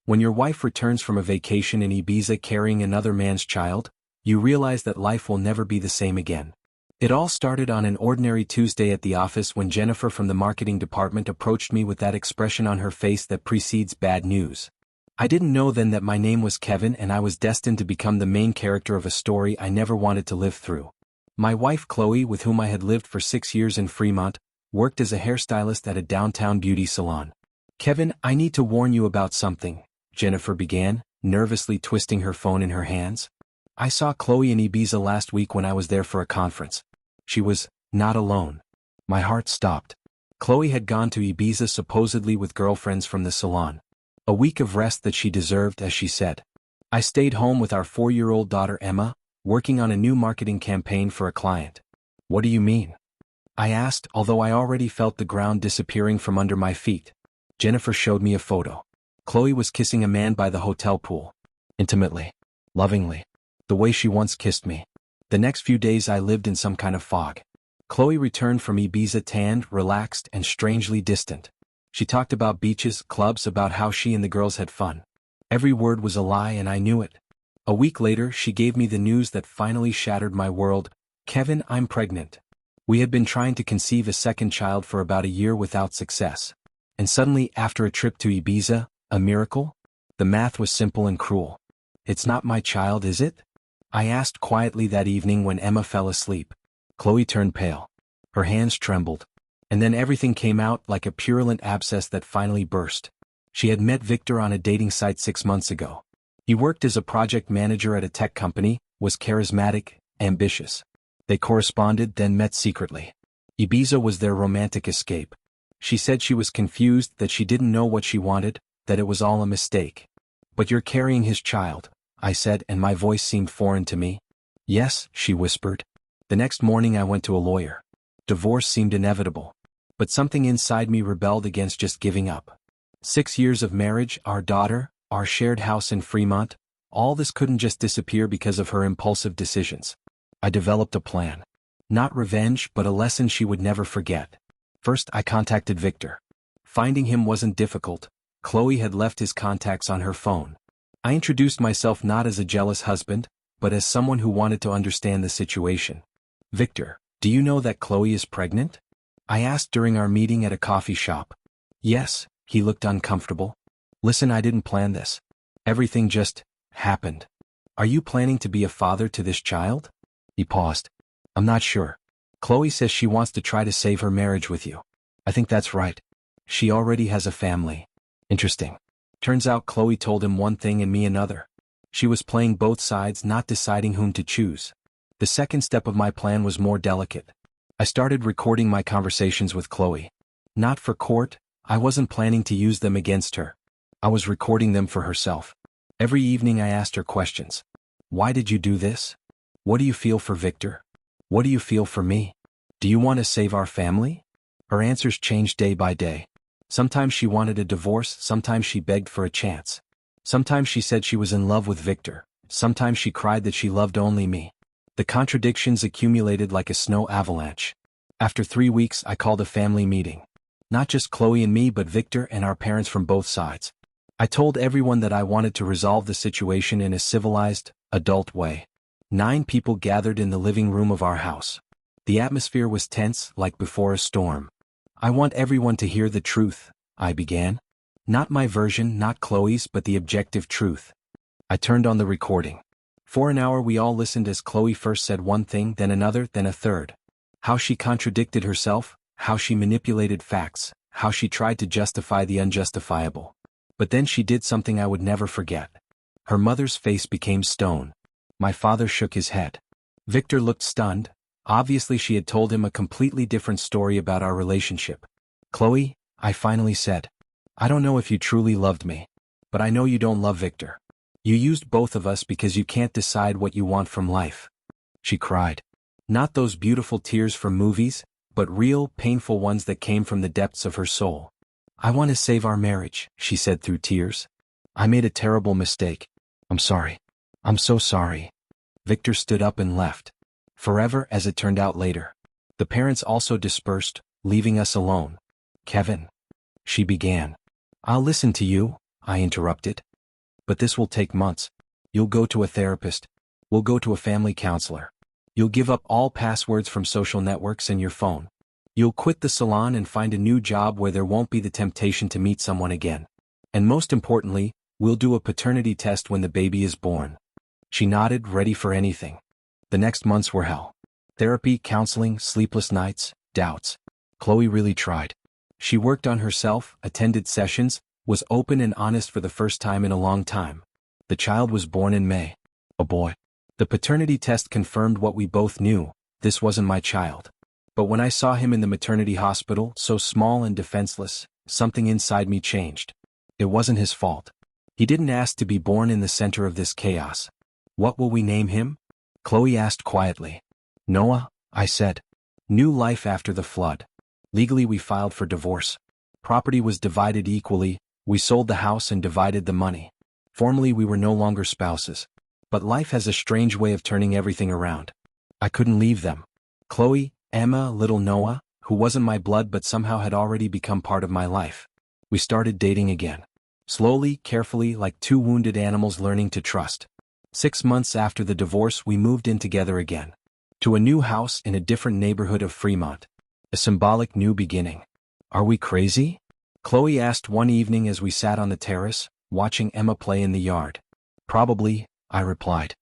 When your wife returns from a vacation in Ibiza carrying another man's child, you realize that life will never be the same again. It all started on an ordinary Tuesday at the office when Jennifer from the marketing department approached me with that expression on her face that precedes bad news. I didn't know then that my name was Kevin and I was destined to become the main character of a story I never wanted to live through. My wife Chloe, with whom I had lived for 6 years in Fremont, worked as a hairstylist at a downtown beauty salon. "Kevin, I need to warn you about something," Jennifer began, nervously twisting her phone in her hands. "I saw Chloe in Ibiza last week when I was there for a conference. She was not alone." My heart stopped. Chloe had gone to Ibiza supposedly with girlfriends from the salon. A week of rest that she deserved, as she said. I stayed home with our 4-year-old daughter Emma, working on a new marketing campaign for a client. "What do you mean?" I asked, although I already felt the ground disappearing from under my feet. Jennifer showed me a photo. Chloe was kissing a man by the hotel pool. Intimately. Lovingly. The way she once kissed me. The next few days I lived in some kind of fog. Chloe returned from Ibiza tanned, relaxed, and strangely distant. She talked about beaches, clubs, about how she and the girls had fun. Every word was a lie and I knew it. A week later, she gave me the news that finally shattered my world. "Kevin, I'm pregnant." We had been trying to conceive a second child for about a year without success. And suddenly, after a trip to Ibiza, a miracle? The math was simple and cruel. "It's not my child, is it?" I asked quietly that evening when Emma fell asleep. Chloe turned pale. Her hands trembled. And then everything came out like a purulent abscess that finally burst. She had met Victor on a dating site 6 months ago. He worked as a project manager at a tech company, was charismatic, ambitious. They corresponded, then met secretly. Ibiza was their romantic escape. She said she was confused, that she didn't know what she wanted, that it was all a mistake. "But you're carrying his child," I said, and my voice seemed foreign to me. "Yes," she whispered. The next morning I went to a lawyer. Divorce seemed inevitable. But something inside me rebelled against just giving up. 6 years of marriage, our daughter, our shared house in Fremont, all this couldn't just disappear because of her impulsive decisions. I developed a plan. Not revenge, but a lesson she would never forget. First, I contacted Victor. Finding him wasn't difficult. Chloe had left his contacts on her phone. I introduced myself not as a jealous husband, but as someone who wanted to understand the situation. "Victor, do you know that Chloe is pregnant?" I asked during our meeting at a coffee shop. "Yes," he looked uncomfortable. "Listen, I didn't plan this. Everything just happened. Are you planning to be a father to this child?" He paused. "I'm not sure. Chloe says she wants to try to save her marriage with you. I think that's right. She already has a family." Interesting. Turns out Chloe told him one thing and me another. She was playing both sides, not deciding whom to choose. The second step of my plan was more delicate. I started recording my conversations with Chloe. Not for court, I wasn't planning to use them against her. I was recording them for herself. Every evening I asked her questions. "Why did you do this? What do you feel for Victor? What do you feel for me? Do you want to save our family?" Her answers changed day by day. Sometimes she wanted a divorce, sometimes she begged for a chance. Sometimes she said she was in love with Victor, sometimes she cried that she loved only me. The contradictions accumulated like a snow avalanche. After 3 weeks I called a family meeting. Not just Chloe and me, but Victor and our parents from both sides. I told everyone that I wanted to resolve the situation in a civilized, adult way. 9 people gathered in the living room of our house. The atmosphere was tense, like before a storm. "I want everyone to hear the truth," I began. Not my version, not Chloe's, but the objective truth. I turned on the recording. For an hour we all listened as Chloe first said one thing, then another, then a third. How she contradicted herself, how she manipulated facts, how she tried to justify the unjustifiable. But then she did something I would never forget. Her mother's face became stone. My father shook his head. Victor looked stunned. Obviously she had told him a completely different story about our relationship. "Chloe," I finally said, "I don't know if you truly loved me, but I know you don't love Victor. You used both of us because you can't decide what you want from life." She cried. Not those beautiful tears from movies, but real, painful ones that came from the depths of her soul. "I want to save our marriage," she said through tears. "I made a terrible mistake. I'm sorry. I'm so sorry." Victor stood up and left. Forever, as it turned out later. The parents also dispersed, leaving us alone. "Kevin," she began. "I'll listen to you," I interrupted. But this will take months. You'll go to a therapist. We'll go to a family counselor. You'll give up all passwords from social networks and your phone. You'll quit the salon and find a new job where there won't be the temptation to meet someone again. And most importantly, we'll do a paternity test when the baby is born. She nodded, ready for anything. The next months were hell. Therapy, counseling, sleepless nights, doubts. Chloe really tried. She worked on herself, attended sessions, was open and honest for the first time in a long time. The child was born in May. A boy. The paternity test confirmed what we both knew: this wasn't my child. But when I saw him in the maternity hospital, so small and defenseless, something inside me changed. It wasn't his fault. He didn't ask to be born in the center of this chaos. What will we name him? Chloe asked quietly. Noah, I said. New life after the flood. Legally we filed for divorce. Property was divided equally, we sold the house and divided the money. Formally we were no longer spouses. But life has a strange way of turning everything around. I couldn't leave them. Chloe, Emma, little Noah, who wasn't my blood but somehow had already become part of my life. We started dating again. Slowly, carefully, like two wounded animals learning to trust. 6 months after the divorce we moved in together again. To a new house in a different neighborhood of Fremont. A symbolic new beginning. Are we crazy? Chloe asked one evening as we sat on the terrace, watching Emma play in the yard. Probably, I replied.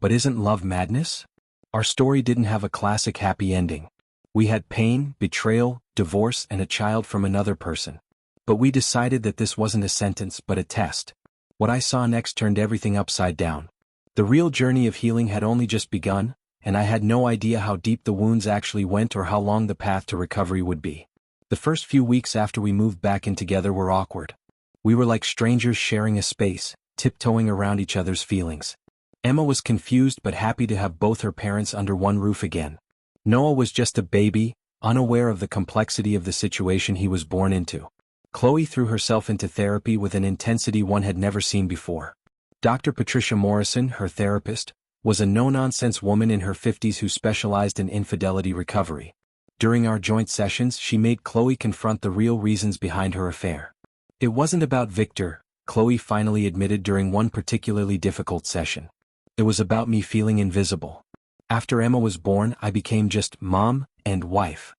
But isn't love madness? Our story didn't have a classic happy ending. We had pain, betrayal, divorce, and a child from another person. But we decided that this wasn't a sentence but a test. What I saw next turned everything upside down. The real journey of healing had only just begun, and I had no idea how deep the wounds actually went or how long the path to recovery would be. The first few weeks after we moved back in together were awkward. We were like strangers sharing a space, tiptoeing around each other's feelings. Emma was confused but happy to have both her parents under one roof again. Noah was just a baby, unaware of the complexity of the situation he was born into. Chloe threw herself into therapy with an intensity one had never seen before. Dr. Patricia Morrison, her therapist, was a no-nonsense woman in her 50s who specialized in infidelity recovery. During our joint sessions, she made Chloe confront the real reasons behind her affair. It wasn't about Victor, Chloe finally admitted during one particularly difficult session. It was about me feeling invisible. After Emma was born, I became just mom and wife.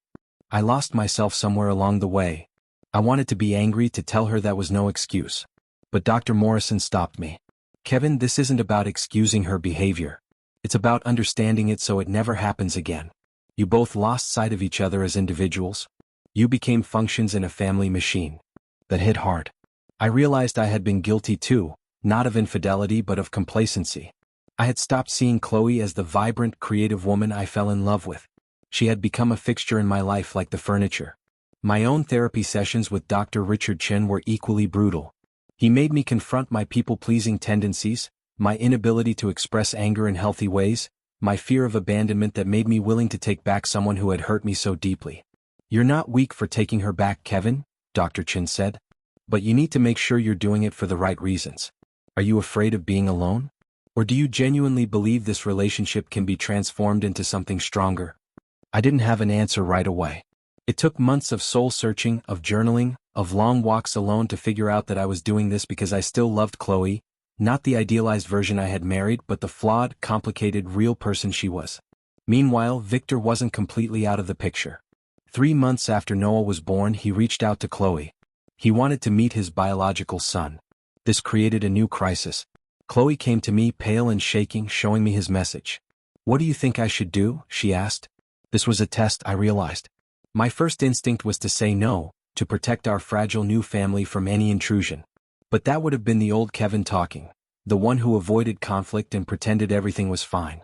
I lost myself somewhere along the way. I wanted to be angry, to tell her that was no excuse. But Dr. Morrison stopped me. Kevin, this isn't about excusing her behavior. It's about understanding it so it never happens again. You both lost sight of each other as individuals. You became functions in a family machine. That hit hard. I realized I had been guilty too, not of infidelity but of complacency. I had stopped seeing Chloe as the vibrant, creative woman I fell in love with. She had become a fixture in my life like the furniture. My own therapy sessions with Dr. Richard Chin were equally brutal. He made me confront my people-pleasing tendencies, my inability to express anger in healthy ways, my fear of abandonment that made me willing to take back someone who had hurt me so deeply. You're not weak for taking her back, Kevin, Dr. Chin said. But you need to make sure you're doing it for the right reasons. Are you afraid of being alone? Or do you genuinely believe this relationship can be transformed into something stronger? I didn't have an answer right away. It took months of soul-searching, of journaling, of long walks alone to figure out that I was doing this because I still loved Chloe, not the idealized version I had married but the flawed, complicated, real person she was. Meanwhile, Victor wasn't completely out of the picture. 3 months after Noah was born, he reached out to Chloe. He wanted to meet his biological son. This created a new crisis. Chloe came to me pale and shaking, showing me his message. "What do you think I should do?" she asked. This was a test, I realized. My first instinct was to say no, to protect our fragile new family from any intrusion. But that would have been the old Kevin talking, the one who avoided conflict and pretended everything was fine.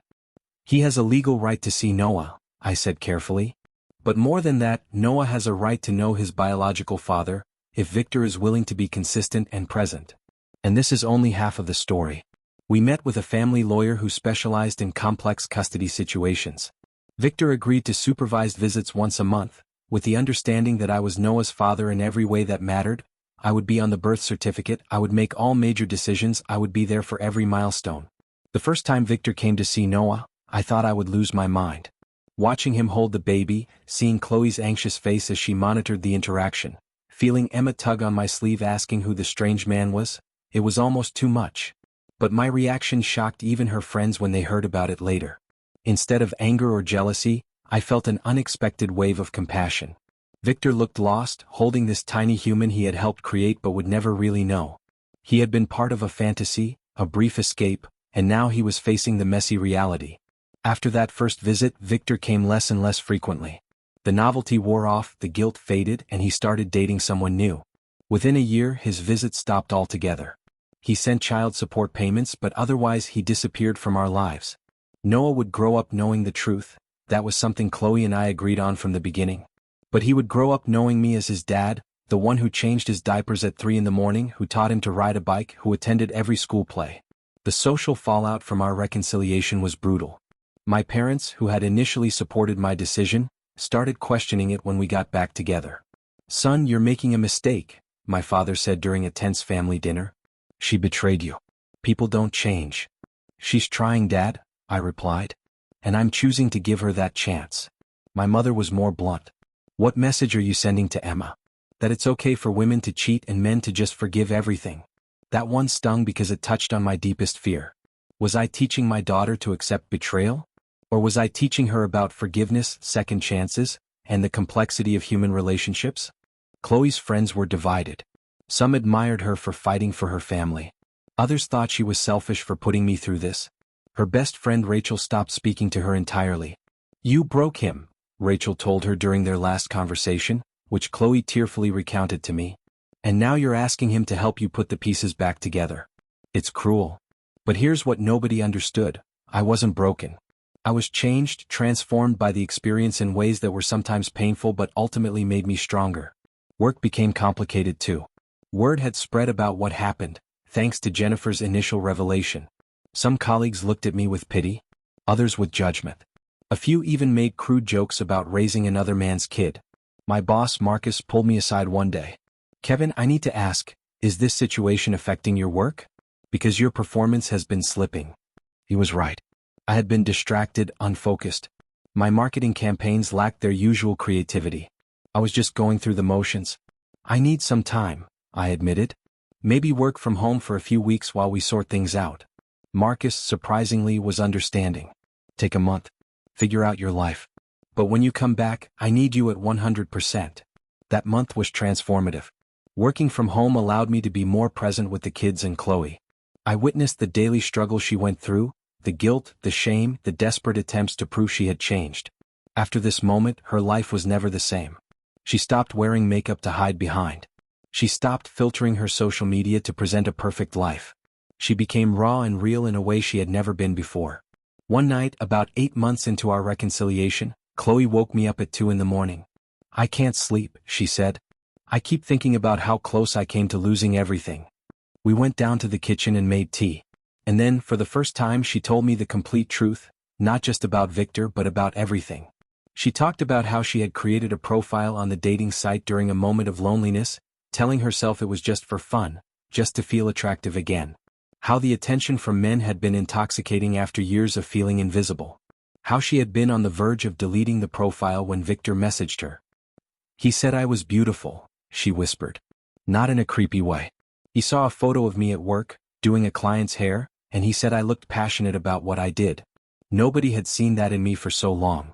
"He has a legal right to see Noah," I said carefully. "But more than that, Noah has a right to know his biological father, if Victor is willing to be consistent and present." And this is only half of the story. We met with a family lawyer who specialized in complex custody situations. Victor agreed to supervised visits once a month, with the understanding that I was Noah's father in every way that mattered. I would be on the birth certificate, I would make all major decisions, I would be there for every milestone. The first time Victor came to see Noah, I thought I would lose my mind. Watching him hold the baby, seeing Chloe's anxious face as she monitored the interaction, feeling Emma tug on my sleeve asking who the strange man was, It was almost too much. But my reaction shocked even her friends when they heard about it later. Instead of anger or jealousy, I felt an unexpected wave of compassion. Victor looked lost, holding this tiny human he had helped create but would never really know. He had been part of a fantasy, a brief escape, and now he was facing the messy reality. After that first visit, Victor came less and less frequently. The novelty wore off, the guilt faded, and he started dating someone new. Within a year, his visits stopped altogether. He sent child support payments, but otherwise he disappeared from our lives. Noah would grow up knowing the truth. That was something Chloe and I agreed on from the beginning. But he would grow up knowing me as his dad, the one who changed his diapers at 3 in the morning, who taught him to ride a bike, who attended every school play. The social fallout from our reconciliation was brutal. My parents, who had initially supported my decision, started questioning it when we got back together. "Son, you're making a mistake," my father said during a tense family dinner. "She betrayed you. People don't change." "She's trying, Dad," I replied. "And I'm choosing to give her that chance." My mother was more blunt. "What message are you sending to Emma? That it's okay for women to cheat and men to just forgive everything?" That one stung because it touched on my deepest fear. Was I teaching my daughter to accept betrayal? Or was I teaching her about forgiveness, second chances, and the complexity of human relationships? Chloe's friends were divided. Some admired her for fighting for her family. Others thought she was selfish for putting me through this. Her best friend Rachel stopped speaking to her entirely. "You broke him," Rachel told her during their last conversation, which Chloe tearfully recounted to me. "And now you're asking him to help you put the pieces back together. It's cruel." But here's what nobody understood. I wasn't broken. I was changed, transformed by the experience in ways that were sometimes painful but ultimately made me stronger. Work became complicated too. Word had spread about what happened, thanks to Jennifer's initial revelation. Some colleagues looked at me with pity, others with judgment. A few even made crude jokes about raising another man's kid. My boss, Marcus, pulled me aside one day. "Kevin, I need to ask, is this situation affecting your work? Because your performance has been slipping." He was right. I had been distracted, unfocused. My marketing campaigns lacked their usual creativity. I was just going through the motions. "I need some time," I admitted. "Maybe work from home for a few weeks while we sort things out." Marcus, surprisingly, was understanding. "Take a month. Figure out your life. But when you come back, I need you at 100%. That month was transformative. Working from home allowed me to be more present with the kids and Chloe. I witnessed the daily struggle she went through, the guilt, the shame, the desperate attempts to prove she had changed. After this moment, her life was never the same. She stopped wearing makeup to hide behind. She stopped filtering her social media to present a perfect life. She became raw and real in a way she had never been before. One night, about 8 months into our reconciliation, Chloe woke me up at 2 in the morning. "I can't sleep," she said. "I keep thinking about how close I came to losing everything." We went down to the kitchen and made tea. And then, for the first time, she told me the complete truth, not just about Victor but about everything. She talked about how she had created a profile on the dating site during a moment of loneliness, telling herself it was just for fun, just to feel attractive again. How the attention from men had been intoxicating after years of feeling invisible. How she had been on the verge of deleting the profile when Victor messaged her. "He said I was beautiful," she whispered. Not in a creepy way. "He saw a photo of me at work, doing a client's hair, and he said I looked passionate about what I did. Nobody had seen that in me for so long."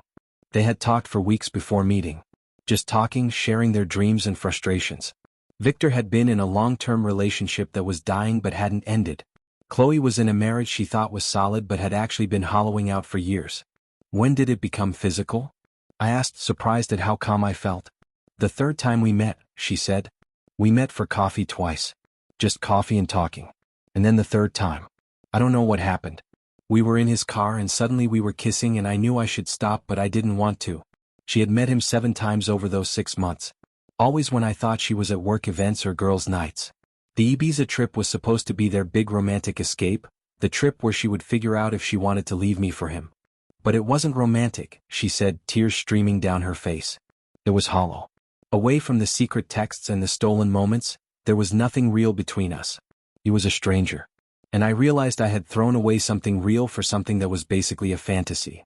They had talked for weeks before meeting. Just talking, sharing their dreams and frustrations. Victor had been in a long-term relationship that was dying but hadn't ended. Chloe was in a marriage she thought was solid but had actually been hollowing out for years. When did it become physical? I asked, surprised at how calm I felt. "The third time we met," she said. "We met for coffee twice. Just coffee and talking. And then the third time. I don't know what happened. We were in his car and suddenly we were kissing and I knew I should stop but I didn't want to." She had met him 7 times over those 6 months. Always when I thought she was at work events or girls' nights. The Ibiza trip was supposed to be their big romantic escape, the trip where she would figure out if she wanted to leave me for him. But it wasn't romantic, she said, tears streaming down her face. It was hollow. Away from the secret texts and the stolen moments, there was nothing real between us. He was a stranger. And I realized I had thrown away something real for something that was basically a fantasy.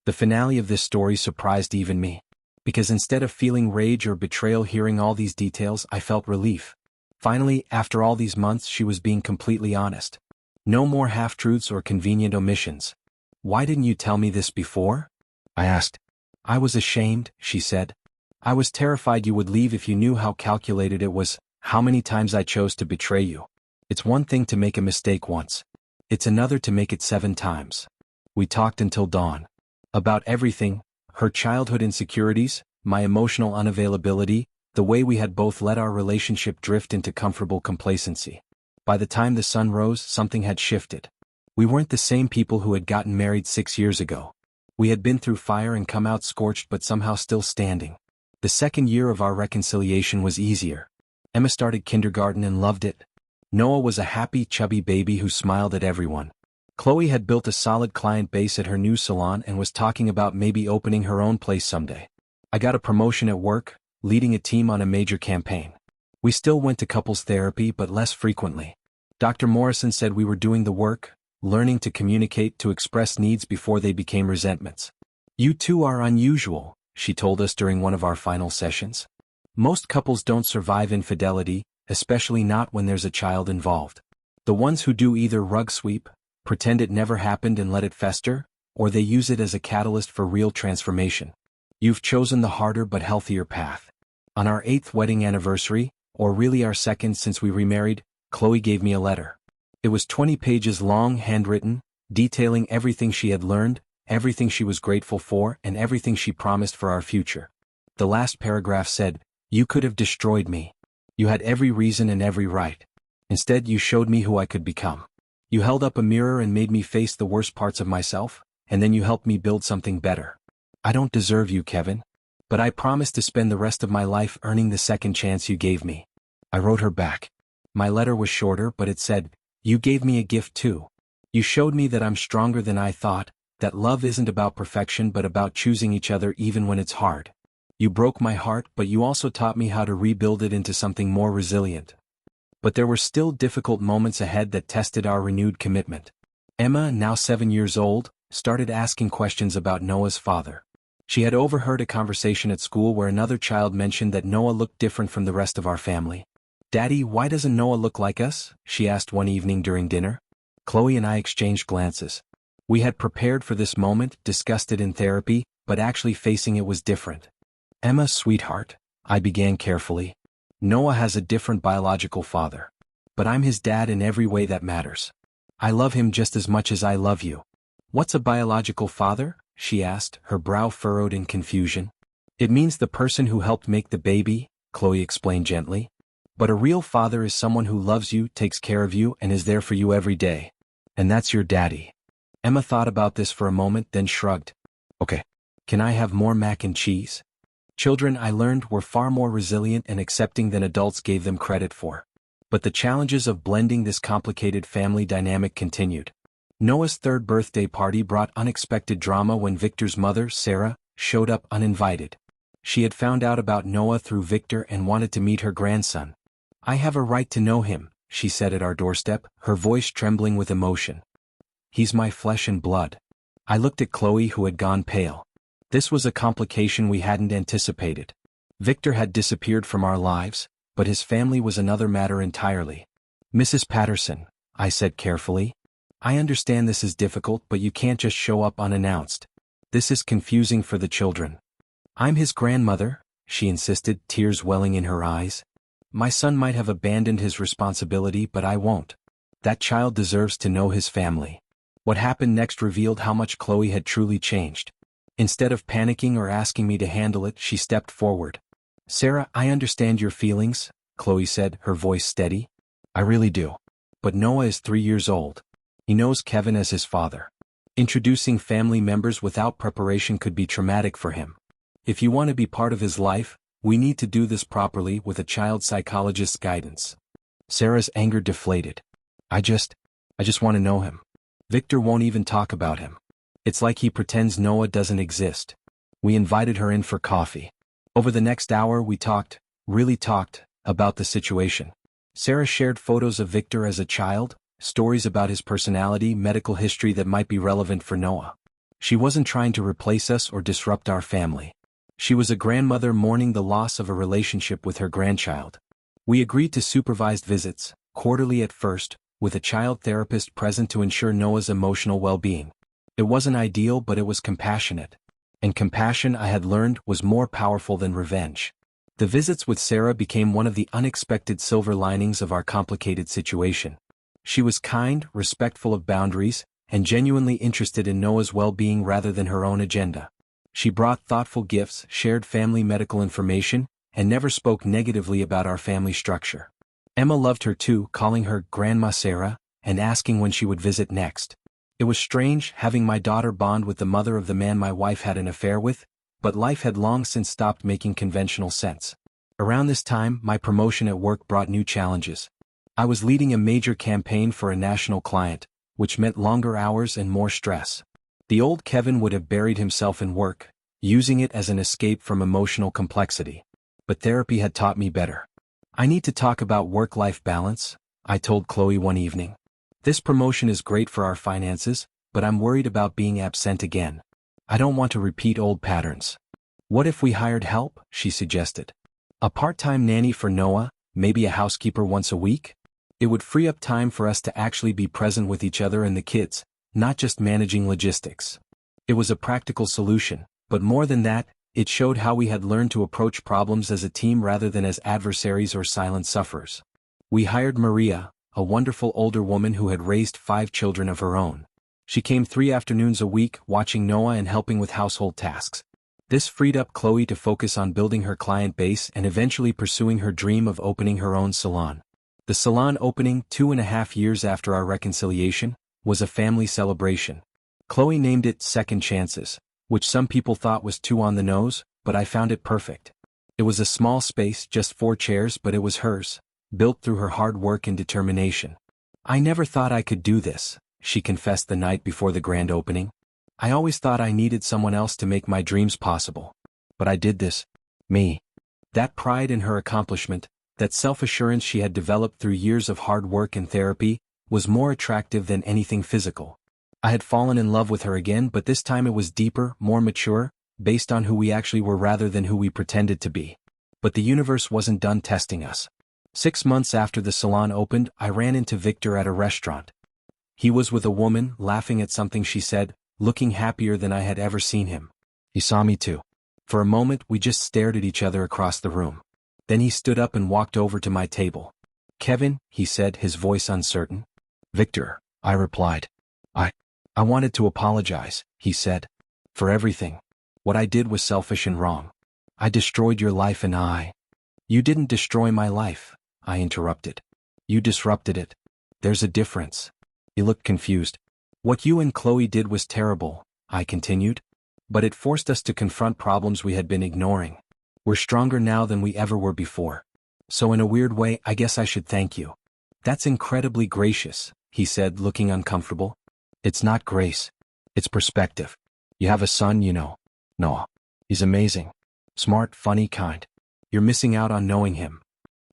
The finale of this story surprised even me. Because instead of feeling rage or betrayal hearing all these details, I felt relief. Finally, after all these months, she was being completely honest. No more half-truths or convenient omissions. "Why didn't you tell me this before?" I asked. "I was ashamed," she said. "I was terrified you would leave if you knew how calculated it was, how many times I chose to betray you. It's one thing to make a mistake once. It's another to make it 7 times. We talked until dawn. About everything, her childhood insecurities, my emotional unavailability, the way we had both let our relationship drift into comfortable complacency. By the time the sun rose, something had shifted. We weren't the same people who had gotten married 6 years ago. We had been through fire and come out scorched but somehow still standing. The second year of our reconciliation was easier. Emma started kindergarten and loved it. Noah was a happy, chubby baby who smiled at everyone. Chloe had built a solid client base at her new salon and was talking about maybe opening her own place someday. I got a promotion at work, leading a team on a major campaign. We still went to couples therapy but less frequently. Dr. Morrison said we were doing the work, learning to communicate, to express needs before they became resentments. "You two are unusual," she told us during one of our final sessions. "Most couples don't survive infidelity, especially not when there's a child involved. The ones who do either rug sweep, pretend it never happened and let it fester, or they use it as a catalyst for real transformation. You've chosen the harder but healthier path." On our 8th wedding anniversary, or really our 2nd since we remarried, Chloe gave me a letter. It was 20 pages long, handwritten, detailing everything she had learned, everything she was grateful for, and everything she promised for our future. The last paragraph said, "You could have destroyed me. You had every reason and every right. Instead, you showed me who I could become. You held up a mirror and made me face the worst parts of myself, and then you helped me build something better. I don't deserve you, Kevin. But I promise to spend the rest of my life earning the second chance you gave me." I wrote her back. My letter was shorter, but it said, "You gave me a gift too. You showed me that I'm stronger than I thought, that love isn't about perfection but about choosing each other even when it's hard. You broke my heart, but you also taught me how to rebuild it into something more resilient." But there were still difficult moments ahead that tested our renewed commitment. Emma, now 7 years old, started asking questions about Noah's father. She had overheard a conversation at school where another child mentioned that Noah looked different from the rest of our family. "Daddy, why doesn't Noah look like us?" she asked one evening during dinner. Chloe and I exchanged glances. We had prepared for this moment, discussed it in therapy, but actually facing it was different. "Emma, sweetheart," I began carefully. "Noah has a different biological father. But I'm his dad in every way that matters. I love him just as much as I love you." "What's a biological father?" she asked, her brow furrowed in confusion. "It means the person who helped make the baby," Chloe explained gently. "But a real father is someone who loves you, takes care of you, and is there for you every day. And that's your daddy." Emma thought about this for a moment, then shrugged. "Okay. Can I have more mac and cheese?" Children, I learned, were far more resilient and accepting than adults gave them credit for. But the challenges of blending this complicated family dynamic continued. Noah's 3rd birthday party brought unexpected drama when Victor's mother, Sarah, showed up uninvited. She had found out about Noah through Victor and wanted to meet her grandson. "I have a right to know him," she said at our doorstep, her voice trembling with emotion. "He's my flesh and blood." I looked at Chloe, who had gone pale. This was a complication we hadn't anticipated. Victor had disappeared from our lives, but his family was another matter entirely. "Mrs. Patterson," I said carefully, "I understand this is difficult, but you can't just show up unannounced. This is confusing for the children." "I'm his grandmother," she insisted, tears welling in her eyes. "My son might have abandoned his responsibility, but I won't. That child deserves to know his family." What happened next revealed how much Chloe had truly changed. Instead of panicking or asking me to handle it, she stepped forward. "Sarah, I understand your feelings," Chloe said, her voice steady. "I really do. But Noah is 3 years old. He knows Kevin as his father. Introducing family members without preparation could be traumatic for him. If you want to be part of his life, we need to do this properly with a child psychologist's guidance." Sarah's anger deflated. I just want to know him. Victor won't even talk about him. It's like he pretends Noah doesn't exist." We invited her in for coffee. Over the next hour we really talked, about the situation. Sarah shared photos of Victor as a child, stories about his personality, medical history that might be relevant for Noah. She wasn't trying to replace us or disrupt our family. She was a grandmother mourning the loss of a relationship with her grandchild. We agreed to supervised visits, quarterly at first, with a child therapist present to ensure Noah's emotional well-being. It wasn't ideal, but it was compassionate. And compassion, I had learned, was more powerful than revenge. The visits with Sarah became one of the unexpected silver linings of our complicated situation. She was kind, respectful of boundaries, and genuinely interested in Noah's well-being rather than her own agenda. She brought thoughtful gifts, shared family medical information, and never spoke negatively about our family structure. Emma loved her too, calling her Grandma Sarah, and asking when she would visit next. It was strange having my daughter bond with the mother of the man my wife had an affair with, but life had long since stopped making conventional sense. Around this time, my promotion at work brought new challenges. I was leading a major campaign for a national client, which meant longer hours and more stress. The old Kevin would have buried himself in work, using it as an escape from emotional complexity. But therapy had taught me better. I need to talk about work-life balance, I told Chloe one evening. This promotion is great for our finances, but I'm worried about being absent again. I don't want to repeat old patterns. What if we hired help? She suggested. A part-time nanny for Noah, maybe a housekeeper once a week? It would free up time for us to actually be present with each other and the kids, not just managing logistics. It was a practical solution, but more than that, it showed how we had learned to approach problems as a team rather than as adversaries or silent sufferers. We hired Maria, a wonderful older woman who had raised 5 children of her own. She came 3 afternoons a week, watching Noah and helping with household tasks. This freed up Chloe to focus on building her client base and eventually pursuing her dream of opening her own salon. The salon opening, 2.5 years after our reconciliation, was a family celebration. Chloe named it Second Chances, which some people thought was too on the nose, but I found it perfect. It was a small space, just 4 chairs, but it was hers, built through her hard work and determination. I never thought I could do this, she confessed the night before the grand opening. I always thought I needed someone else to make my dreams possible. But I did this. Me. That pride in her accomplishment, that self-assurance she had developed through years of hard work and therapy, was more attractive than anything physical. I had fallen in love with her again, but this time it was deeper, more mature, based on who we actually were rather than who we pretended to be. But the universe wasn't done testing us. 6 months after the salon opened, I ran into Victor at a restaurant. He was with a woman, laughing at something she said, looking happier than I had ever seen him. He saw me too. For a moment, we just stared at each other across the room. Then he stood up and walked over to my table. Kevin, he said, his voice uncertain. Victor, I replied. I wanted to apologize, he said. For everything. What I did was selfish and wrong. I destroyed your life and You didn't destroy my life, I interrupted. You disrupted it. There's a difference. He looked confused. What you and Chloe did was terrible, I continued. But it forced us to confront problems we had been ignoring. We're stronger now than we ever were before. So in a weird way, I guess I should thank you. That's incredibly gracious, he said, looking uncomfortable. It's not grace. It's perspective. You have a son, you know. Noah. He's amazing. Smart, funny, kind. You're missing out on knowing him.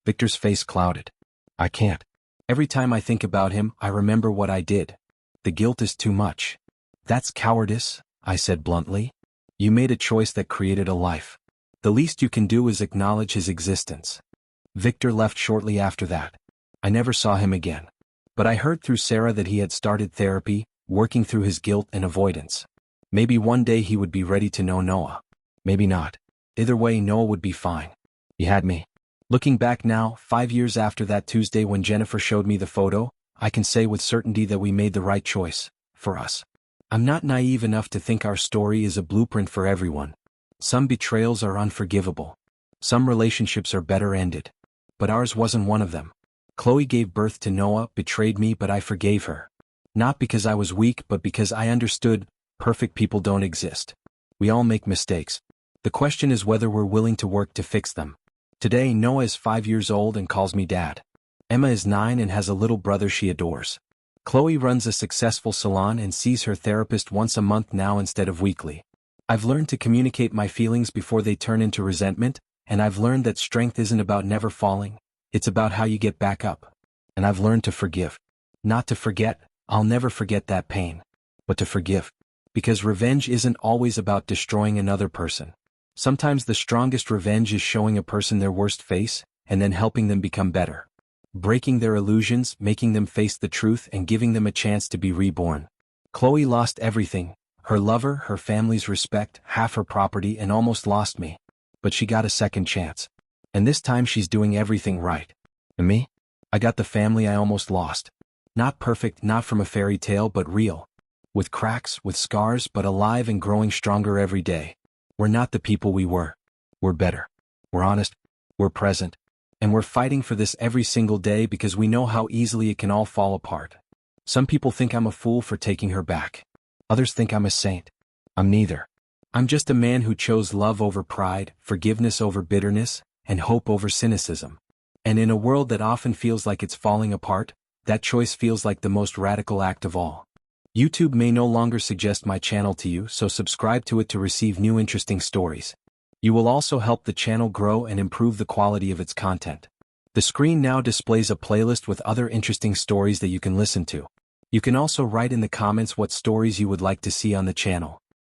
Victor's face clouded. I can't. Every time I think about him, I remember what I did. The guilt is too much. That's cowardice, I said bluntly. You made a choice that created a life. The least you can do is acknowledge his existence. Victor left shortly after that. I never saw him again. But I heard through Sarah that he had started therapy, working through his guilt and avoidance. Maybe one day he would be ready to know Noah. Maybe not. Either way, Noah would be fine. He had me. Looking back now, 5 years after that Tuesday when Jennifer showed me the photo, I can say with certainty that we made the right choice, for us. I'm not naive enough to think our story is a blueprint for everyone. Some betrayals are unforgivable. Some relationships are better ended. But ours wasn't one of them. Chloe gave birth to Noah, betrayed me, but I forgave her. Not because I was weak, but because I understood, perfect people don't exist. We all make mistakes. The question is whether we're willing to work to fix them. Today, Noah is 5 years old and calls me dad. Emma is 9 and has a little brother she adores. Chloe runs a successful salon and sees her therapist once a month now instead of weekly. I've learned to communicate my feelings before they turn into resentment, and I've learned that strength isn't about never falling, it's about how you get back up. And I've learned to forgive. Not to forget, I'll never forget that pain. But to forgive. Because revenge isn't always about destroying another person. Sometimes the strongest revenge is showing a person their worst face, and then helping them become better. Breaking their illusions, making them face the truth, and giving them a chance to be reborn. Chloe lost everything: her lover, her family's respect, half her property, and almost lost me. But she got a second chance. And this time she's doing everything right. And me? I got the family I almost lost. Not perfect, not from a fairy tale, but real. With cracks, with scars, but alive and growing stronger every day. We're not the people we were. We're better. We're honest. We're present. And we're fighting for this every single day because we know how easily it can all fall apart. Some people think I'm a fool for taking her back. Others think I'm a saint. I'm neither. I'm just a man who chose love over pride, forgiveness over bitterness, and hope over cynicism. And in a world that often feels like it's falling apart, that choice feels like the most radical act of all. YouTube may no longer suggest my channel to you, so subscribe to it to receive new interesting stories. You will also help the channel grow and improve the quality of its content. The screen now displays a playlist with other interesting stories that you can listen to. You can also write in the comments what stories you would like to see on the channel.